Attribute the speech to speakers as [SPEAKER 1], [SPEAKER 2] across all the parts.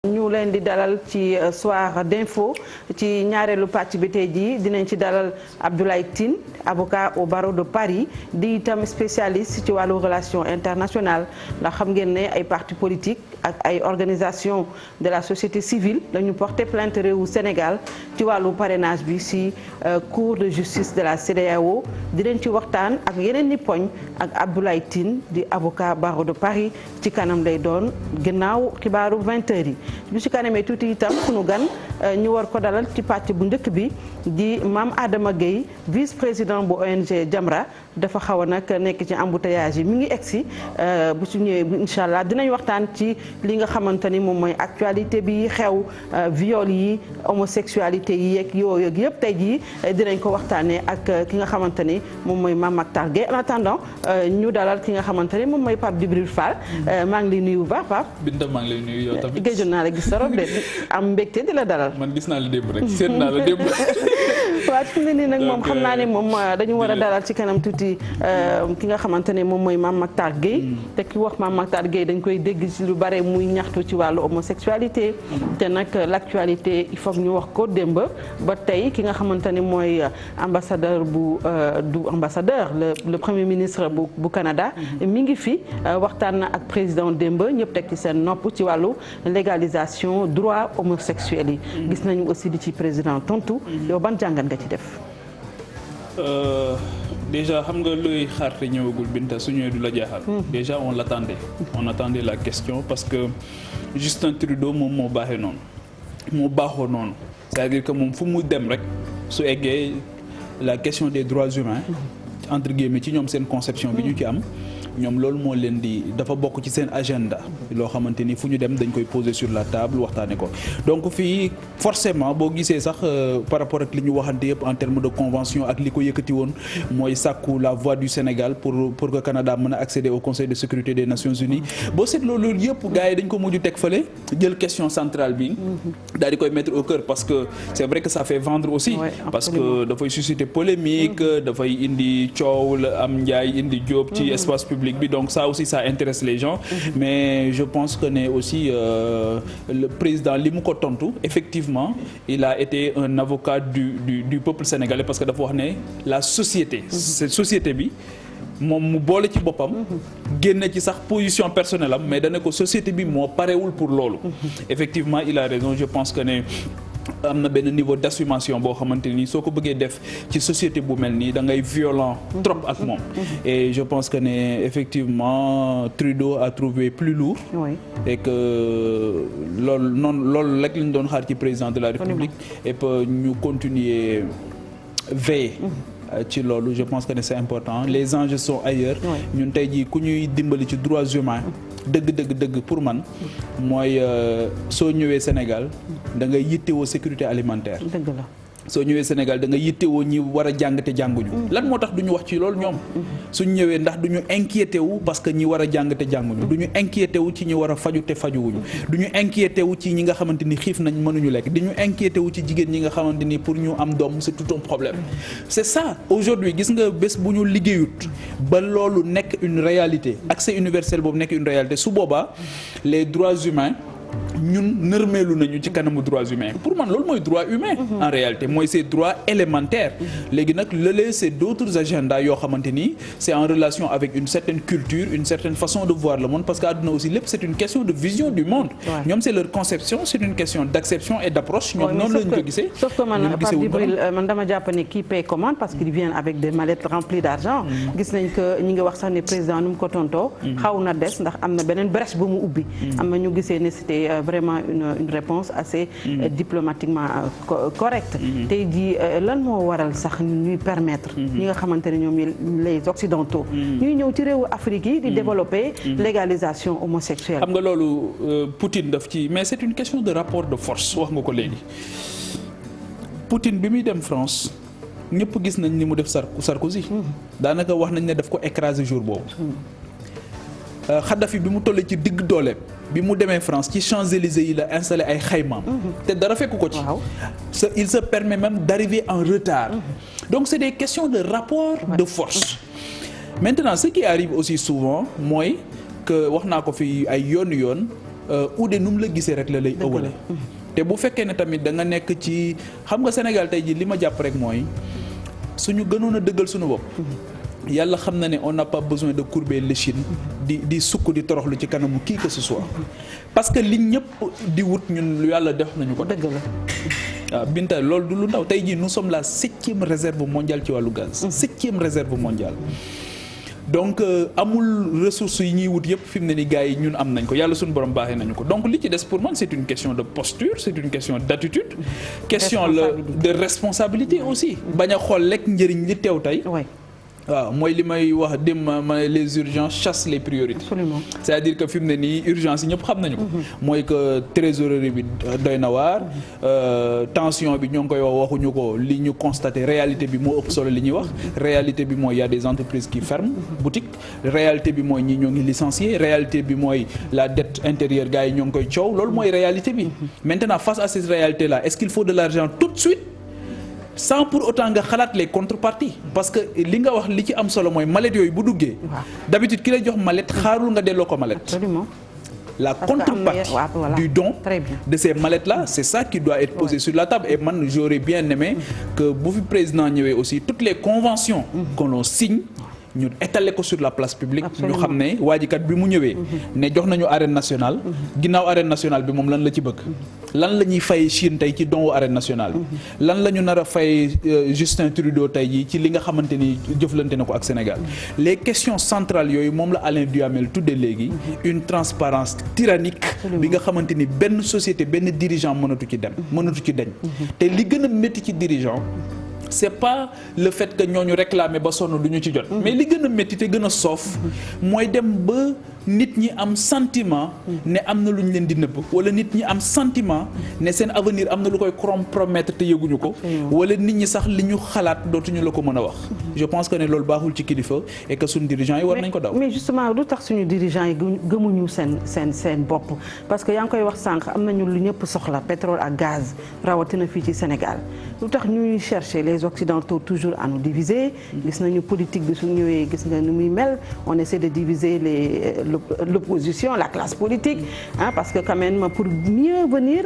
[SPEAKER 1] ñu leen di dalal ci soir d'info ci ñaareelu pàcc bi tey jii dinañ ci dalal Abdoulaye Tine avocat au barreau de Paris di itam spécialiste ci wàllu relation internationale ndax xam ngeen ne ay partis politiques ak ay organisation de la société civile dañu porter plainte réewu Sénégal ci wàllu parrainage bi ci cour de justice de la CEDEAO dinañ ci waxtaan ak yeneen ni poñ ak Abdoulaye Tine di avocat barreau de Paris ci kanam lay doon gannaaw xibaaru 20h yi. bu ci kanamee tuuti itam sunu gan ñu war ko dalal ci pàcc bu njëkk bi di Mame Adama Gueye vice-président bu ONG Jamra dafa xaw a nag nekk ci embouteillage yi mi ngi egsi bu ci ñëwee incha allah dinañ waxtaan ci li nga xamante ni moom mooy actualité bi xew viol yi homosexualité yi yeeg yooyu yëpp tey jii dinañ ko waxtaanee ak ki nga xamante ni moom mooy Mame Mactar Gueye en attendant ñu dalal ki nga xamante ni moom mooy Pape Djibril Fall maa ngi lay nuyu bu baax Pape.
[SPEAKER 2] Binta maa ngi lay nuyu yow tamit.
[SPEAKER 1] géejoon naa la gis sa robe de am mbégte di la dalal.
[SPEAKER 2] man gis naa la démb rek seet naa la démb.
[SPEAKER 1] waaw fi mu ne nii nag moom xam naa ne moom dañu war a dalal ci kanam tuuti ki nga xamante ne moom mooy Mame Mactar Gueye te ki wax Mame Mactar Gueye dañ koy dégg ci lu bare muy ñaxtu ci wàllu homosexualité te nag l'actualité il faut ñu wax ko démb ba tey ki nga xamante ne mooy ambassadeur du ambassadeur le premier ministre bu Canada mi ngi fi waxtaan na ak président démb ñëpp teg ci seen nopp ci wàllu légalisation droit homosexuel yi gis nañu aussi di ci président tontu yow ban jàngat nga ci def.
[SPEAKER 2] Déjà xam nga looy xaarte ñëwagul Binta su ñëwee du la jaaxal. Déjà on attendait la question parce que Justin Trudeau moom moo baaxee noonu moo baaxoo noonu c'est-à-dire que moom fu mu dem rek su eggee la question des droits humains entre guillemets ci ñoom seen conception bi ñu ci am ñoom loolu moo leen di dafa bokk ci seen agenda loo xamante ni fu ñu dem dañ koy poser sur la table waxtaane ko donc fii forcément boo gisee sax par rapport ak li ñu waxante yëpp en termes de convention ak li ko yëkkati woon mooy sàkku la voix du Sénégal pour que Canada mën a accéder au Conseil de sécurité des Nations Unies boo seetloo loolu yëpp gars yi dañ ko mujj teg fële jël question centrale bi daal di koy mettre au cœur parce que c'est vrai que ça fait vendre aussi parce que dafay susciter polémique dafay indi coow la am njaay indi jóob ci espace public bi donc ça aussi ça intéresse les gens mais je pense que ne aussi le président li mu ko tontu effectivement il a été un avocat du peuple sénégalais parce que dafa wax ne la société cette société bi moom mu boole ci boppam génne ci sax position personnelle am mais dana ko société bi moo parewul pour loolu effectivement il a raison je pense que ne am na benn niveau d'assumation boo xamante ni soo ko bëggee def ci société bu mel nii da ngay violent trop ak moom et je pense que ne effectivement Trudeau a trouvé plus lourd et que loolu rek lañ doon xaar ci président de la République et que ñu continuer veiller ci loolu je pense que ne c'est important les enjeux sont ailleurs ñun tey jii ku ñuy dimbali ci droits humains dëgg pour man mooy soo ñëwee Sénégal da ngay yittewoo sécurité alimentaire. Dëgg la. soo ñëwee Sénégal da nga yittewoo ñi war a jàng te jànguñu. lan moo tax du ñu wax ci loolu ñoom. suñ ñëwee ndax du ñu inquiété wu parce que ñi war a jàng te jànguñu. du ñu inquiété wu ci ñi war a faju te fajuwuñu. du ñu inquiété wu ci ñi nga xamante ni xiif nañ mënuñu lekk. di ñu inquiété wu ci jigéen ñi nga xamante ni pour ñu am doom c'est tout un problème. c'est ça aujourd'hui gis nga bés bu ñu liggéeyut ba loolu nekk une réalité accès universel boobu nekk une réalité su boobaa les droits humains. ñun nërmeelu nañu ci kanamu droits humains pour man loolu mooy droit humain en réalité mooy ces droits élémentaires léegi nag lëlee c'est d'autres agendas yoo xamante ni c'est en relation avec une certaine culture une certaine façon de voir le monde parce que àdduna aussi lépp c'est une question de vision du monde ñoom c'est leur conception c'est une question d'acception et d'approche ñoom noonu lañu ko gisee
[SPEAKER 1] sauf que man Pape Djibril man dama jàpp ne qui paie commande parce qu'ils viennent avec des mallettes remplies d'argent gis nañ que ñi ngi wax sax ne président nu mu ko tontoo xaw na des ndax am na beneen brèche bu mu ubbi am na ñu gisee ne c'était vraiment une réponse assez diplomatiquement correcte tey jii lan moo waral sax ñuy permettre ñi nga xamante ne ñoom les occidentaux ñuy ñëw ci réewu Afrique yi di développer légalisation homosexuelle
[SPEAKER 2] xam nga loolu Poutine daf ci mais c'est une question de rapport de force wax nga ko léegi Poutine bi muy dem France ñëpp gis nañ ni mu def Sarkozy daanaka wax nañ ne daf ko écraser jour boobu Kadhafi bi mu tollee ci digg dooleem bi mu demee France ci Champs-Élysées yi la installé ay xaymaam te dara fekk ko ci il se permet même d'arriver en retard donc c'est des questions de rapport de force maintenant ce qui arrive aussi souvent mooy que wax naa ko fi ay yoon uude nu mu la gisee rek la lay ëwale te bu fekkee ne tamit da nga nekk ci xam nga Sénégal tey jii li ma jàpp rek mooy suñu gënoon a dëggal suñu bopp yàlla xam na ne on n'a pas besoin de courber l'échine di sukk di toroxlu ci kanamu qui que ce soit parce que li ñëpp di wut ñun yàlla def nañu ko.
[SPEAKER 1] dëgg la.
[SPEAKER 2] waaw Binta loolu du lu ndaw tey jii nous sommes la 7e réserve mondiale ci wàllu gaz. 7e réserve mondiale. donc amul ressources yi ñuy wut yëpp fi mu ne ni gars yi ñun am nañ ko yàlla suñu borom baaxee nañu ko donc li ci des pour man c'est une question de posture c'est une question d'attitude. question de responsabilité aussi. bañ a xool lekk njëriñ li teew tey. waaw mooy li may wax dem ma les urgences chassent les priorités. Absolument. C'est-à-dire que fi mu ne nii urgence yi ñëpp xam nañu ko. mooy que trésorerie bi doy na waar. tension bi ñoo ngi koy wax waxuñu ko li ñu constaté réalité bi moo ëpp solo li ñuy wax. réalité bi mooy y a des entreprises qui ferment boutique. réalité bi mooy ñi ñoo ngi licencié réalité bi mooy la dette intérieure gars yi ñoo ngi koy coow loolu mooy réalité bi. maintenant face à cette réalité là est-ce qu'il faut de l'argent tout de suite. sans pour autant nga xalaat les contreparties parce que li nga wax li ci am solo mooy mallette yooyu bu duggee. d'habitude ki lay jox mallette xaarul nga delloo ko mallette. Absolument. La contrepartie du don de ces mallettes-là c'est ça qui doit être posé sur la table et man j'aurais bien aimé que bu fi président ñëwee aussi toutes les conventions que l'on signe ñu étaler ko sur la place publique. ñu xam ne waajikat bi mu ñëwee. ne jox nañu arène nationale. ginnaaw arène nationale bi moom lan la ci bëgg. lan la ñuy fay Chine tey ci don arène nationale bi. lan la ñu nar a fay Justin Trudeau tey jii ci li nga xamante ni jëflante na ko ak Sénégal. les questions centrales yooyu moom la Alain Duhamel tuddee léegi. une transparence tyrannique. bi nga xamante ni benn société benn dirigeant mënatu ci dem. mënatu ci deñ te li gën a métti ci dirigeant. c'est pas le fait que ñooñu réclamer ba sonn du ñu ci jot. mais li gën a métti te gën a soof. mooy dem ba nit ñi am sentiment. ne am na lu ñu leen di nëbb. wala nit ñi am sentiment ne seen avenir am na lu koy compromettre te yëguñu ko. wala nit ñi sax li ñu xalaat dootuñu la ko mën a wax. je pense que ne loolu baaxul ci kilifa et que suñu dirigeants yi war nañ ko daw.
[SPEAKER 1] mais justement lu tax suñu dirigeants yi gëmuñu seen bopp parce que yaa ngi koy wax sànq am nañu lu ñëpp soxla pétrole ak gaz rawatina fii ci Sénégal lu tax ñuy chercher les occidentaux toujours à nous diviser. gis nañu politique bi su ñëwee gis nga ni muy mel on essaie de diviser l'opposition la classe politique parce que quand même pour mieux venir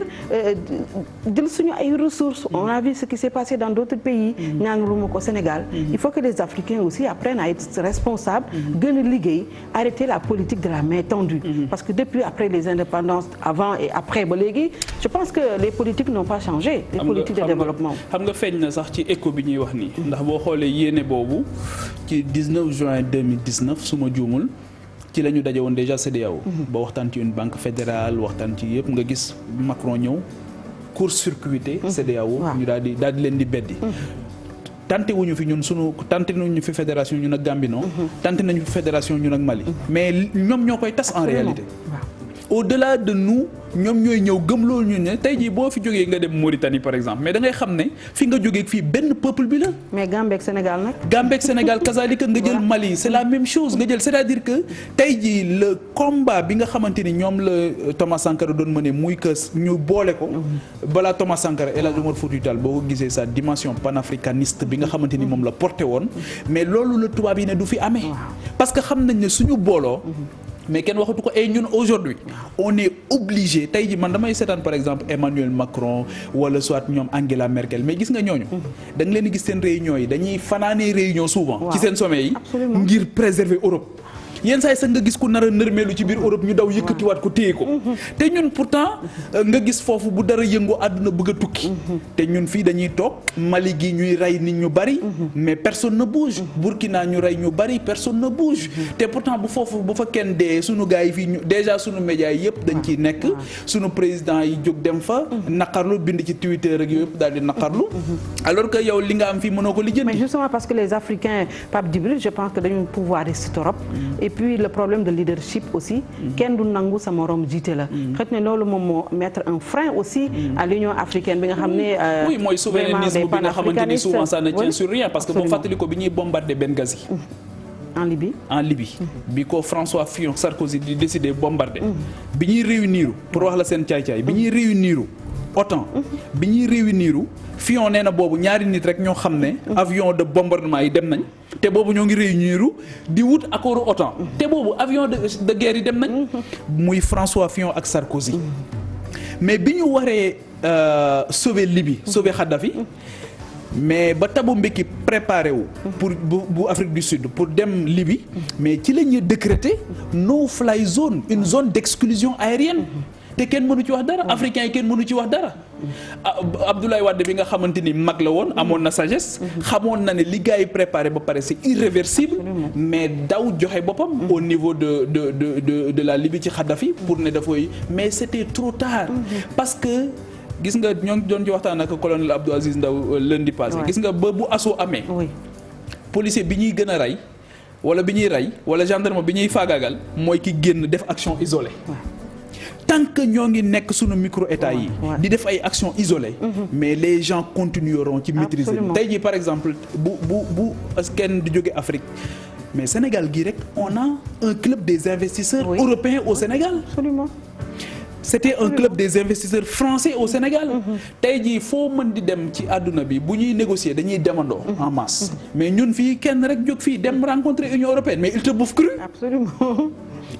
[SPEAKER 1] jël suñu ay ressources on a vu ce qui s'est passé dans d'autres pays ñaangaluma ko Sénégal il faut que les Africains aussi apprennent à être responsables gën a liggéey arrêter la politique de la main tendue parce que depuis après les indépendances avant et après ba léegi je pense que les politiques n'ont pas changé les politiques de développement
[SPEAKER 2] xam nga feeñ na sax ci éco bi ñuy wax nii ndax boo xoolee yéene boobu ci 19 juin 2019 su ma juumul ci la ñu daje woon déjà CEDEAO ba waxtaan ci une banque fédérale waxtaan ci yëpp nga gis Macron ñëw court-circuité CEDEAO ñu daal di leen di beddi tante wuñu fi ñun tante nañu fi fédération ñun ak Gambie non tante nañu fi fédération ñun ak Mali mais ñoom ñoo koy tas en réalité au-delà de nous ñoom ñooy ñëw gëm loolu ñu ne tey jii boo fi jógee nga dem Mauritanie par exemple mais da ngay xam ne fi nga jógee fii benn peuple bi la.
[SPEAKER 1] mais Gambie ak Sénégal nag.
[SPEAKER 2] Gambie ak Sénégal kazaalika nga jël Mali c'est la même chose nga jël c'est-à-dire que tey jii le combat bi nga xamante ni ñoom la Thomas Sankara doon mëne muy que ñu boole ko. balaa Thomas Sankara El Hadji Omar Foutiyou Tall boo ko gisee sa dimension panafricaniste bi nga xamante ni moom la porté woon mais loolu la tubaab yi ne du fi amee. parce que xam nañ ne suñu booloo. mais kenn waxatu ko et ñun aujourd'hui on est obligé tey jii man damay seetaan par exemple Emmanuel Macron wala soit ñoom Angela Merkel mais gis nga ñooñu da nga leen di gis seen réunion yi dañuy fanaanee réunion souvent ci seen sommet yi ngir préserver Europe yenn saa yi sax nga gis ku nar a nërmeelu ci biir Europe ñu daw yëkkatiwaat ko téye ko te ñun pourtant nga gis foofu bu dara yëngu àdduna bëgg a tukki te ñun fii dañuy toog Mali gi ñuy rey nit ñu bari mais personne ne bouge Burkina ñu rey ñu bari personne ne bouge te pourtant bu foofu bu fa kenn dee sunu gars yi fii ñu déjà sunu médias yi yëpp dañ ciy nekk sunu président yi jóg dem fa naqarlu bind ci Twitter ak yëpp daal di naqarlu alors que yow li nga am fii mënoo ko lijjanti.
[SPEAKER 1] mais justement parce que les Africains Pape Djibril je pense que dañu pouvoiriste trop et puis le problème de leadership aussi kenn du nangu sa morom jiite la xëy na loolu moom moo mettre un frein aussi à l'Union africaine bi nga xam ne
[SPEAKER 2] oui mooy souverainisme bi nga xamante ni souvent ça ne tient sur rien parce que boo fàttali ko bi ñuy bombardé Benghazi
[SPEAKER 1] en Libye
[SPEAKER 2] bi ko François Fillon Sarkozy di décider bombardé bi ñuy réunir pour wax la seen caay-caay bi ñuy réunir OTAN bi ñuy réunir Fillon nee na boobu ñaari nit rek ñoo xam ne avion de bombardement yi dem nañ te boobu ñoo ngi réunir di wut accord OTAN te boobu avion de guerre yi dem nañ muy François Fillon ak Sarkozy mais bi ñu waree sauver Libye sauver Kadhafi mais ba Thabo Mbeki préparé wu pour bu Afrique du Sud pour dem Libye mais ci la ñuy décréter no fly zone une zone d'exclusion aérienne te kenn mënu ci wax dara africains yi kenn mënu ci wax dara Abdoulaye Wade bi nga xamante ni mag la woon amoon na sagesse xamoon na ne li gars yi préparé ba pare c'est irréversible mais daw joxe boppam au niveau de la Libye ci Kadhafi pour ne dafay mais c'était trop tard parce que gis nga ñoo ngi doon ci waxtaan ak colonel Abdou Aziz Ndaw lundi passé gis nga ba bu assaut amee policier bi ñuy gën a rey wala bi ñuy rey wala gendarme bi ñuy faagaagal mooy ki génn def action isolée tant que ñoo ngi nekk sunu micro état yi di def ay actions isolées mais les gens continueront ci maîtriser tey jii par exemple bu kenn di jóge Afrique mais Sénégal gii rek on a un club des investisseurs européens au Sénégal c'était un club des investisseurs français au Sénégal tey jii foo mën di dem ci àdduna bi bu ñuy négocier dañuy demandoo en masse mais ñun fii kenn rek jóg fii dem rencontrer Union européenne mais il te bouffe cru
[SPEAKER 1] absolument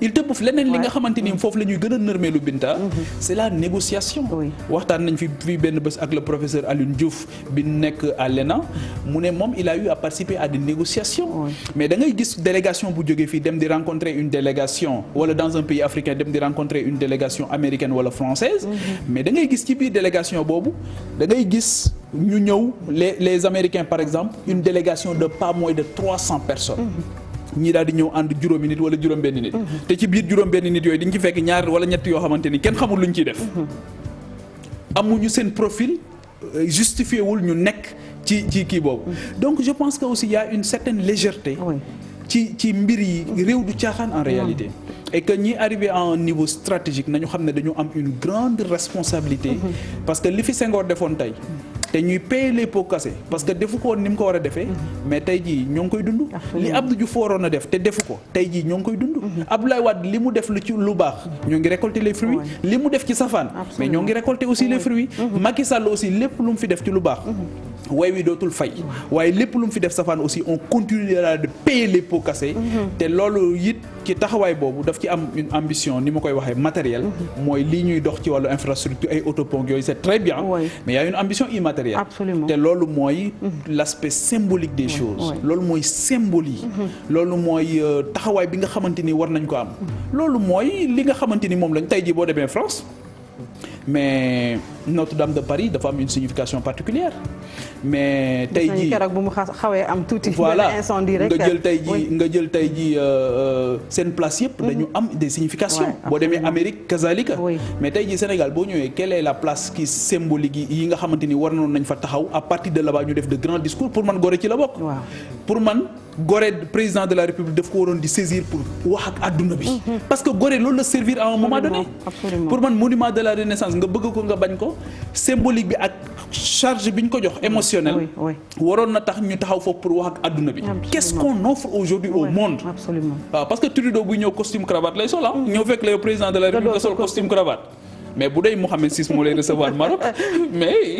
[SPEAKER 2] il te bouffe leneen li nga xamante ni foofu la ñuy gën a nërmeelu Binta c'est la négociation waxtaan nañ fi benn bés ak le professeur Alioune Diouf bi nekk à l'ENA mu ne moom il a eu à participer à des négociations mais da ngay gis délégation bu jógee fii dem di rencontrer une délégation wala dans un pays africain dem di rencontrer une délégation américaine wala française mais da ngay gis ci biir délégation boobu da ngay gis ñu ñëw les Américains par exemple une délégation de pas moins de 300 personnes ñii daal di ñëw ànd juróomi nit wala juróom-benn nit te ci biir juróom-benn nit yooyu di nga ci fekk ñaar wala ñett yoo xamante ni kenn xamul luñ ciy def amuñu seen profil justifié wul ñu nekk ci kii boobu donc je pense que aussi il y a une certaine légèreté ci mbir yi réew du caaxaan en réalité et que ñi arrivé à un niveau stratégique nañu xam ne dañu am une grande responsabilité parce que li fi Senghor defoon tey te ñuy payer les pots cassés parce que defu ko woon ni mu ko war a defee mais tey jii ñoo ngi koy dund li Abdou Diouf waroon a def te defu ko tey jii ñoo ngi koy dund Abdoulaye Wade li mu def lu ci lu baax ñoo ngi récolter les fruits li mu def ci safaan mais ñoo ngi récolter aussi les fruits Macky Sall aussi lépp lu mu fi def ci lu baax way wi dootul fay waaye lépp lu mu fi def safaan aussi on continuera de payer les pots cassés te loolu it ci taxawaay boobu daf ci am une ambition ni ma koy waxee matérielle mooy lii ñuy dox ci wàllu infrastructure ay autopont yooyu c'est très bien mais il y a une ambition immatérielle te loolu mooy l'aspect symbolique des choses loolu mooy symbole yi loolu mooy taxawaay bi nga xamante ni war nañ ko am loolu mooy li nga xamante ni moom lañ tey jii boo demee France mais Notre-Dame de Paris dafa am une signification particulière mais tey jii
[SPEAKER 1] keroog bu mu xawee am tuuti
[SPEAKER 2] voilà
[SPEAKER 1] incendie rek
[SPEAKER 2] nga jël tey jii seen place yëpp dañu am des significations boo demee Amérique kazalika mais tey jii Sénégal boo ñëwee quelle est la place qui symbolique yi nga xamante ni war nañ fa taxaw à partir de là-bas ñu def de grands discours pour man Gorée ci la bokk pour man Gorée président de la République daf ko waroon di saisir pour wax ak adduna bi parce que Gorée loolu la servir à un moment donné pour man monument de la Renaissance nga bëgg ko nga bañ ko symbolique bi ak charge bi ñu ko jox émotionnel waroon na tax ñu taxaw foofu pour wax ak adduna bi qu'est-ce qu'on offre aujourd'hui au monde waaw parce que Trudeau buy ñëw costume cravate lay sol ñëw fekk la yow président de la République nga sol costume cravate mais bu dee Mohamed VI moo lay recevoir Maroc mais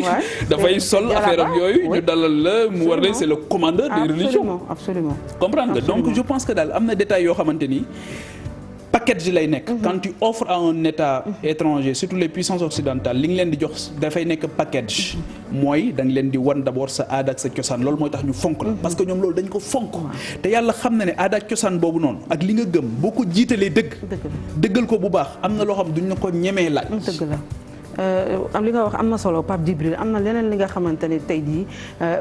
[SPEAKER 2] dafay sol affaire am yooyu ñu dalal la mu war lay c'est le commandeur des religions
[SPEAKER 1] absolument
[SPEAKER 2] comprendre nga donc je pense que daal am na détails yoo xamante ni package lay nekk quand tu offres à un état étranger surtout les puissances occidentales li nga leen di jox dafay nekk package mooy da nga leen di wan d'abord sa aada ak sa cosaan loolu mooy tax ñu fonk la parce que ñoom loolu dañ ko fonk te yàlla xam na ne aada ak cosaan boobu noonu ak li nga gëm boo ko jiitalee dëggal ko bu baax am na loo xam duñ na ko ñemee laaj
[SPEAKER 1] dëgg la am li nga wax am na solo Pape Djibril am na leneen li nga xamante ne tey jii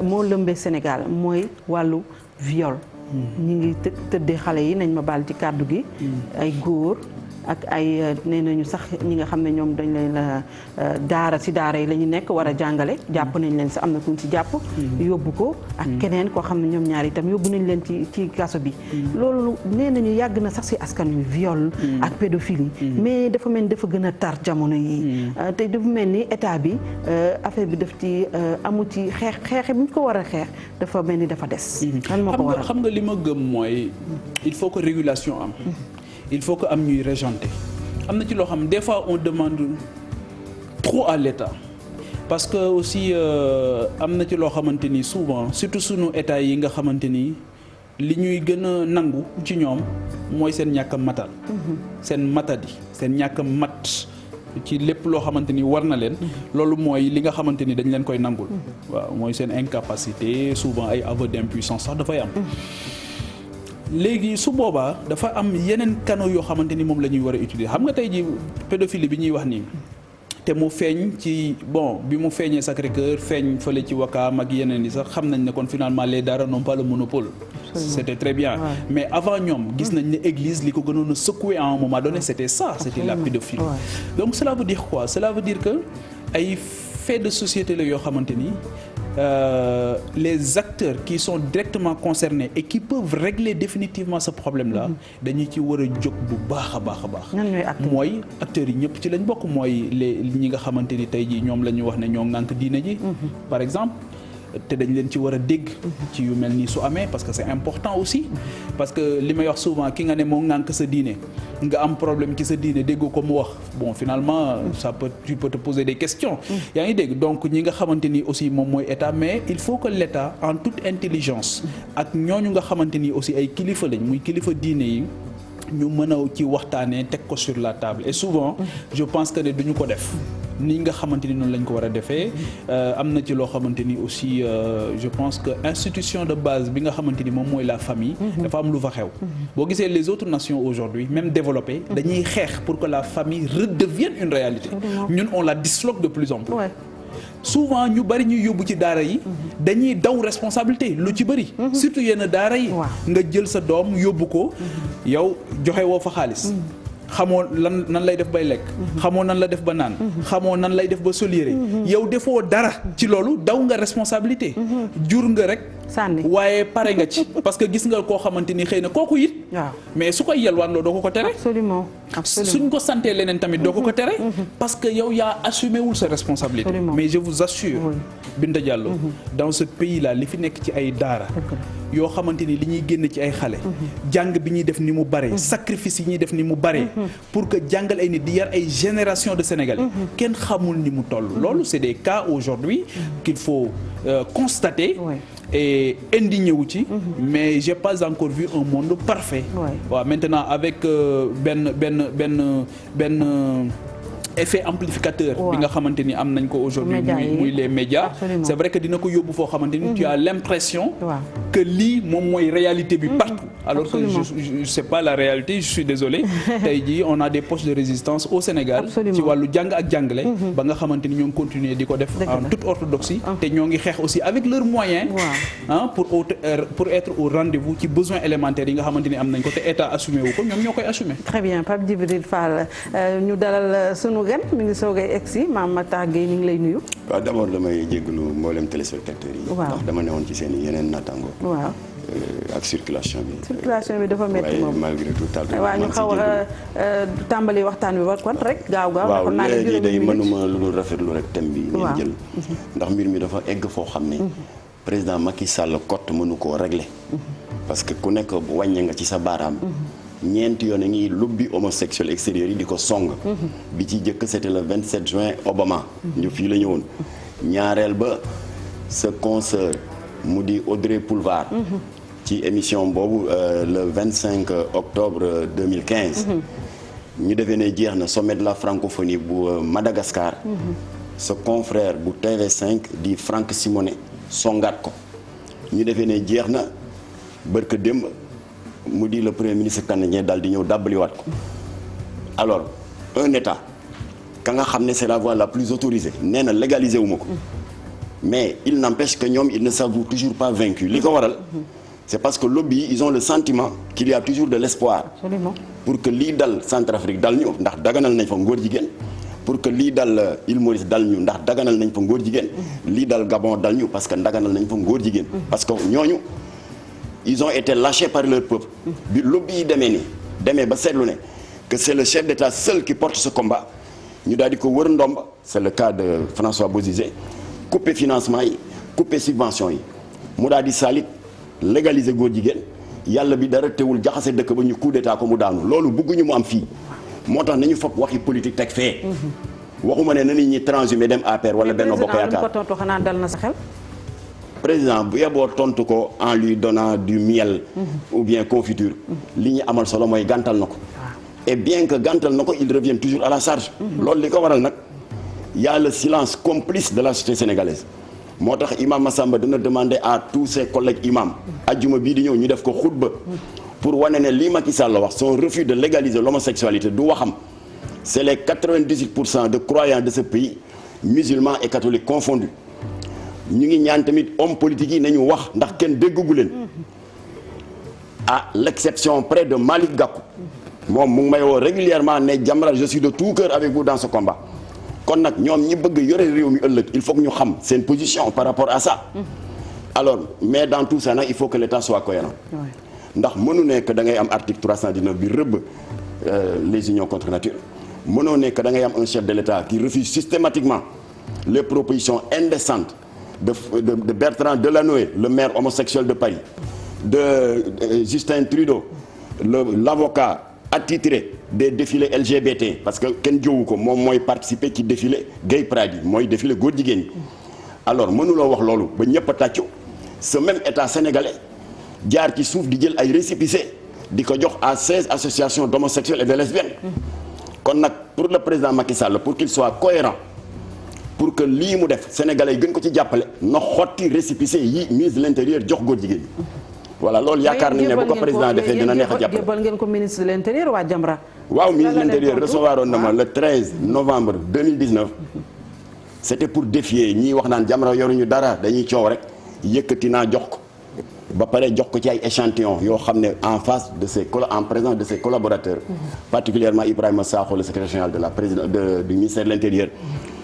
[SPEAKER 1] moo lëmbee Sénégal mooy wàllu viol ñi ngi tëddee xale yi nañ ma baal ci kàddu gi ay góor ak ay nee nañu sax ñi nga xam ne ñoom dañ leen daara ci daara yi la ñu nekk war a jàngale jàpp nañ leen sax am na kuñ ci jàpp yóbbu ko ak keneen koo xam ne ñoom ñaar itam yóbbu nañ leen ci kaso bi loolu nee nañu yàgg na sax ci askan wi viol ak pédophilie mais dafa mel ni dafa gën a tar jamono yi te dafa mel ni état bi affaire bi daf ci amu ci xeexe bi ñu ko war a xeex dafa mel ni dafa des lan moo ko waral
[SPEAKER 2] xam nga li ma gëm mooy il faut que régulation am il faut que am ñuy régenter am na ci loo xam des fois on demande trop à l'État parce que aussi am na ci loo xamante ni souvent surtout sunu état yi nga xamante ni li ñuy gën a nangu ci ñoom mooy seen ñàkk a matal. seen matadi seen ñàkk a mat ci lépp loo xamante ni war na leen. loolu mooy li nga xamante ni dañ leen koy nangul. waaw mooy seen incapacité souvent ay aveu d'impuissance sax dafay am. léegi su boobaa dafa am yeneen canaux yoo xamante ni moom la ñuy war a utiliser xam nga tey ji pédophilie bi ñuy wax nii. te mu feeñ ci bi mu feeñee Sacré-Cœur feeñ fële ci Wakaam ak yeneen yi sax xam nañ ne kon finalement les daara n'ont pas le monopole. C'était très bien. Ouais. Mais avant ñoom gis nañ ne église li ko gënoon a secouer à un moment donné c'était ça, c'était la pédophilie. Ouais. Donc cela veut dire quoi? Cela veut dire que ay faits de société la yoo xamante ni les acteurs qui sont directement concernés et qui peuvent régler définitivement ce problème-là dañu ci war a jóg bu baax a baax a baax. mooy acteurs yi ñëpp ci lañ bokk mooy ñi nga xamante ni tey jii ñoom la ñu wax ne ñoo ŋànk diine ji. par exemple. te dañ leen ci war a dégg ci yu mel nii su amee parce que c'est important aussi parce que li may wax souvent ki nga ne moo ŋànk sa diine nga am problème ci sa diine déggoo ko mu wax bon finalement tu peux te poser des questions yaa ngi dégg donc ñi nga xamante ni aussi moom mooy état mais il faut que l'état en toute intelligence ak ñooñu nga xamante ni aussi ay kilifa lañ muy kilifa diine yi ñu mën a ci waxtaanee teg ko sur la table et souvent je pense que ne duñu ko def ni nga xamante ni noonu lañ ko war a defee am na ci loo xamante ni aussi je pense que institution de base bi nga xamante ni moom mooy la famille dafa am lu fa xew boo gisee les autres nations aujourd'hui même développées dañuy xeex pour que la famille redevienne une réalité ñun on la disloque de plus en plus souvent ñu bari ñuy yóbbu ci daara yi dañuy daw responsabilité lu ci bari surtout yenn daara yi nga jël sa doom yóbbu ko yow joxe woo fa xaalis xamoo nan lay def bay lekk xamoo nan la def ba naan xamoo nan lay def ba solire yow defoo dara ci loolu daw nga responsabilité jur nga rek sànni waaye pare nga ci parce que gis nga koo xamante ni xëy na kooku it mais su koy yelwaan loo doo ko tere
[SPEAKER 1] absolument
[SPEAKER 2] suñ ko santee leneen tamit doo ko tere parce que yow yaa assumé wul sa responsabilité mais je vous assure Binta Diallo dans ce pays là li fi nekk ci ay daara yoo xamante ni li ñuy génn ci ay xale jàng bi ñuy def ni mu bare sacrifice yi ñuy def ni mu bare pour que jàngal ay nit di yar ay génération de Sénégalais kenn xamul ni mu toll loolu c'est des cas aujourd'hui qu'il faut constater et indigné wu ci mais j'ai pas encore vu un monde parfait waaw maintenant avec benn effet amplificateur bi nga xamante ni am nañ ko aujourd'hui muy les médias c'est vrai que dina ko yóbbu foo xamante ni tu as l'impression que lii moom mooy réalité bi partout alors que je sais pas la réalité je suis désolé tey jii on a des poches de résistance au Sénégal ci wàllu jàng ak jàngale ba nga xamante ni ñoo ngi continuer di ko def en toute orthodoxie te ñoo ngi xeex aussi avec leurs moyens pour être au rendez-vous ci besoins élémentaires yi nga xamante ni am nañ ko te état assumé wu ko ñoom ñoo koy assumé. Très bien Pape Djibril Fall ñu dalal sunu gan mi ngi soogay egsi Mame Matar Gueye ñu ngi lay nuyu.
[SPEAKER 3] waaw d'abord damay jégalu mboolem téléspectateurs yi. ndax dama newoon ci seen yeneen naataango. waaw ak circulation bi. circulation bi dafa métti moom waaye malgré tout tal. waaw ñu xaw a tàmbali waxtaan bi war kon rek gaaw.
[SPEAKER 2] waaw
[SPEAKER 3] léegi day mënuma lu dul rafetlu rek thème bi. ngeen jël ndax mbir mi dafa egg foo xam ne. président Macky Sall cote mënu koo régler. parce que ku nekk wàññi nga ci sa baaraam. ñeenti yoon a ngi lobby homosexuel extérieur yi di ko song bi ci jëkk c'était le 27 juin Obama ñu fii la ñëwoon ñaareel ba sa consoeur mu di Audrey Pulvar ci émission boobu le 25 octobre 2015 ñu defee ne jeex na sommet de la francophonie bu Madagascar sa confrère bu TV5 di Franck Simonet songaat ko ñu defee ne jeex na bërka démb mu di le premier ministre canadien daal di ñëw dàbbaliwaat ko alors un état ka nga xam ne c'est la voie la plus autorisée nee na légaliser wu ma ko mais il n'empêche que ñoom ils ne s'avouent toujours pas vaincus li ko waral c'est parce que lobby ils ont le sentiment qu'il y a toujours de l'espoir pour que lii dal Centrafrique dal ñu ndax daganal nañ fa ngóor jigéen pour que lii dal Île Maurice dal ñu ndax daganal nañ fa ngóor jigéen lii dal Gabon dal ñu parce que daganal nañ fa ngóor jigéen parce que ñooñu ils ont été lâchés par leur peuple bi lobby yi demee ba seetlu ne que c'est le chef d'État seul qui porte ce combat ñu daal di ko wër ndomba c'est le cas de François Bozizé couper financement yi couper subvention yi mu daal di salit légaliser góor jigéen yàlla bi dara teewul jaxase dëkk ba ñu coup d'état ko mu daanu loolu bëgguñu mu am fii moo tax nañu foog waxi politique teg fee waxuma ne na nit ñi transhumé dem APR wala Benno Bokk Yaakaar
[SPEAKER 1] ko tontu xanaa dal na sa xel
[SPEAKER 3] président bu yeboo tontu ko en lui donnant du miel ou bien confiture li ñu amal solo mooy gàntal na ko et bien que gàntal na ko il revient toujours à la charge loolu li ko waral nag y a le silence complice de la société sénégalaise moo tax imam Massamba dina demander à tous ses collègues imams ajjuma bii di ñëw ñu def ko xutba pour wane ne lii Macky Sall la wax son refus de légaliser l'homosexualité du waxam c'est les 98% de croyants de ce pays musulmans et catholiques confondus ñu ngi ñaan tamit homme politique yi nañu wax ndax kenn déggugu leen à l'exception près de Malick Gakou moom mu ngi may woo régulièrement ne Jamra je suis de tout cœur avec vous dans ce combat kon nag ñoom ñi bëgg yore réew mi ëllëg il faut que ñu xam seen position par rapport à ça alors mais dans tout ça nag il faut que l'État soit cohérent ndax mënu nekk da ngay am article 319 bi rëbb les unions contre nature mënoo nekk da ngay am un chef de l'État qui refuse systématiquement les propositions indécentes de Bertrand Delanoë le maire homosexuel de Paris de Justin Trudeau l'avocat attitré des défilés LGBT parce que kenn jowu ko moom mooy participer ci défilé gay pride yi mooy défilé góor jigéen ñi alors mënuloo wax loolu ba ñëpp a tàccu ce même état sénégalais jaar ci suuf di jël ay récépissé di ko jox à 16 associations d'homosexuels et de lesbiennes kon nag pour le président Macky Sall pour qu'il soit cohérent pour que lii mu def sénégalais yi gën ko ci jàppale na xotti récépissé yi ministre de l'intérieur jox góor jigéen ñi voilà loolu yaakaar nañu ne bu ko président defee dina neex a jàppale.
[SPEAKER 1] jébal ngeen ko ministre de l'intérieur waa Jamra.
[SPEAKER 3] waaw ministre de l'intérieur recevoir woon na ma le 13 novembre 2019 c'était pour défier ñii wax naan Jamra yoruñu dara dañuy coow rek yëkkati naa jox ko ba pare jox ko ci ay échantillons yoo xam ne en face de ses en présence de ses collaborateurs particulièrement Ibrahima Sakho le secrétaire général de la présidence du ministère de l'intérieur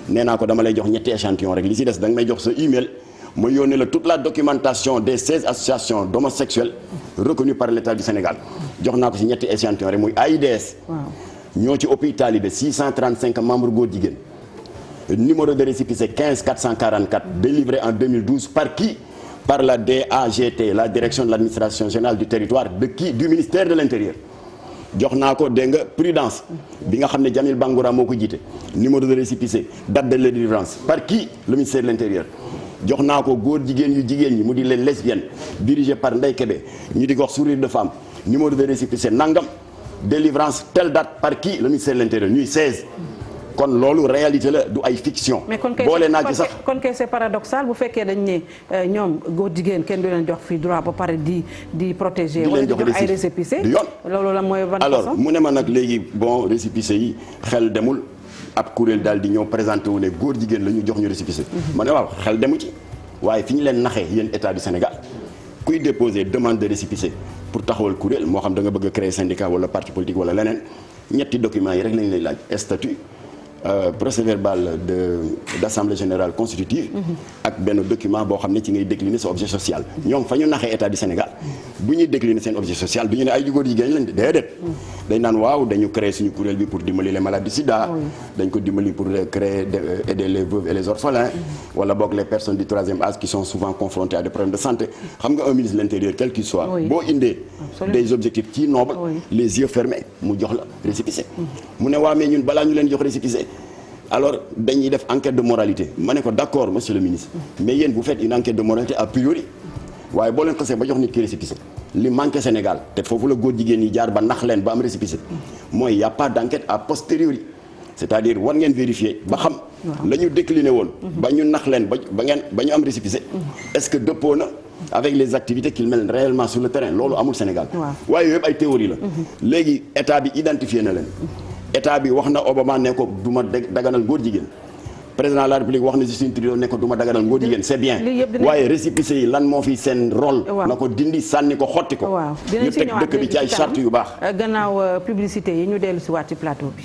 [SPEAKER 3] nee naa ko dama lay jox ñetti échantillons rek li ci des da nga may jox sa email ma yónnee la toute la documentation des 16 associations d'homosexuels reconnues par l'État du Sénégal jox naa ko ci ñetti échantillons rek muy AIDS ñoo ci ëpp talibé 635 membres góor jigéen numéro de récépissé 15 444 délivré en 2012 par qui? Par la DAGT la direction de l'administration générale du territoire de qui? Du ministère de l'Intérieur jox naa ko dégg nga prudence bi nga xam ne Jamil Bangoura moo ko jiite numéro de récépissé date de délivrance par qui? Le ministère de l'Intérieur jox naa ko góor jigéen yu jigéen ñi mu di leen lesbiennes dirigé par Ndeye Kébé ñu di ko wax sourire de femme numéro de récépissé nangam délivrance telle date par qui? Le ministère de l'Intérieur ñuy 16 kon loolu réalité la du ay fiction. boole naa ci sax
[SPEAKER 1] kon kay c'est paradoxal bu fekkee dañ ne ñoom góor jigéen kenn du leen jox fii droit ba pare di protéger. wala di jox ay récépissé
[SPEAKER 3] du yoon
[SPEAKER 1] loolu la mooy ban façon.
[SPEAKER 3] alors mu ne ma nag léegi bon récépissé yi xel demul ab kuréel daal di ñëw présenté wu ne góor jigéen la ñu jox ñu récépissé. ma ne waaw xel demu ci waaye fi ñu leen naxee yéen état du Sénégal kuy déposer demande de récépissé pour taxawal kuréel moo xam da nga bëgg a créer syndicat wala parti politique wala leneen ñetti documents yi rek lañ lay laaj statut. Procès-verbal d'assemblée générale constitutive ak benn document boo xam ne ci ngay décliner sa objet social ñoom fa ñu naxee état du Sénégal bu ñuy décliner seen objet social du ñu ne ay góor jigéen lañ déedéet dañ naan waaw dañu créer suñu kuréel bi pour dimbali les malades du sida dañ ko dimbali pour créer aider les veuves et les orphelins wala boog les personnes du troisième âge qui sont souvent confrontées à des problèmes de santé xam nga un ministre de l'Intérieur quel qu'il soit boo indee des objectifs ci nobles les yeux fermés mu jox la récépissé mu ne waa mais ñun balaa ñu leen jox récépissé alors dañuy def enquête de moralité ma ne ko d'accord monsieur le ministre mais yéen vous faites une enquête de moralité a priori waaye boo leen xasee ba jox nit ki récépissé li manqué Sénégal te foofu la góor jigéen ñi jaar ba nax leen ba am récépissé mooy y a pas d'enquête a posteriori c'est-à-dire war ngeen vérifier ba xam la ñu décliné woon ba ñu nax leen ba ñu am récépissé est-ce que dëppoo na avec les activités qu'ils mènent réellement sur le terrain loolu amul Sénégal waaye yëpp ay théorie la léegi état bi identifié na leen état bi wax na Obama ne ko du ma daganal góor jigéen président de la République wax na Justin Trudeau ne ko du ma daganal góor jigéen c'est bien waaye récépissé yi lan moo fi seen rôle na ko dindi sànni ko xotti ko ñu teg dëkk bi ci ay charte yu baax
[SPEAKER 1] gannaaw publicité yi ñu dellu si waat ci plateau bi